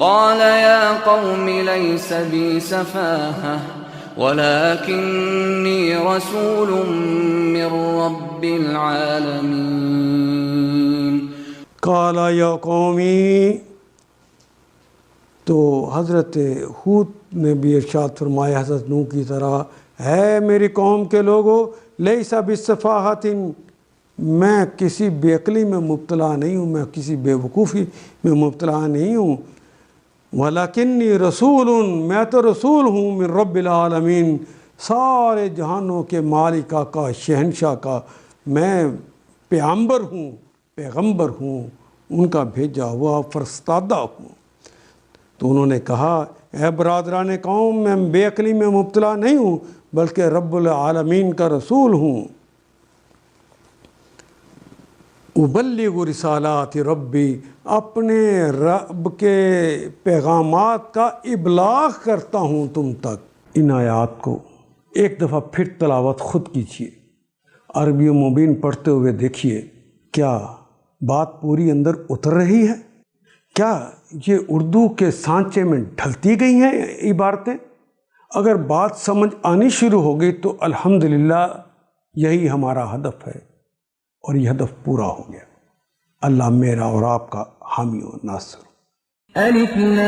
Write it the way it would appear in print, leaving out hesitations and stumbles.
قال يا قوم ليس بي سفاهة ولكني رسول من رب العالمين. قال یا قومی، تو حضرت ہود نے بھی ارشاد فرمایا حضرت نوح کی طرح، ہے میری قوم کے لوگوں، لیس بالسفاہۃ، میں کسی بے عقلی میں مبتلا نہیں ہوں، میں کسی بے وقوفی میں مبتلا نہیں ہوں، ولیکنی رسول، میں تو رسول ہوں، من رب العالمین، سارے جہانوں کے مالک کا، شہنشاہ کا، میں پیغمبر ہوں، پیغمبر ہوں، ان کا بھیجا ہوا فرستادہ ہوں. تو انہوں نے کہا، اے برادران قوم، میں بے عقلی میں مبتلا نہیں ہوں بلکہ رب العالمین کا رسول ہوں. ابلغ رسالات ربی، اپنے رب کے پیغامات کا ابلاغ کرتا ہوں تم تک. ان آیات کو ایک دفعہ پھر تلاوت خود کیجیے، عربی مبین پڑھتے ہوئے دیکھیے، کیا بات پوری اندر اتر رہی ہے؟ کیا یہ اردو کے سانچے میں ڈھلتی گئی ہیں عبارتیں؟ اگر بات سمجھ آنی شروع ہو گئی تو الحمدللہ یہی ہمارا ہدف ہے، اور یہ ہدف پورا ہو گیا. اللہ میرا اور آپ کا حامی و ناصر. الف لام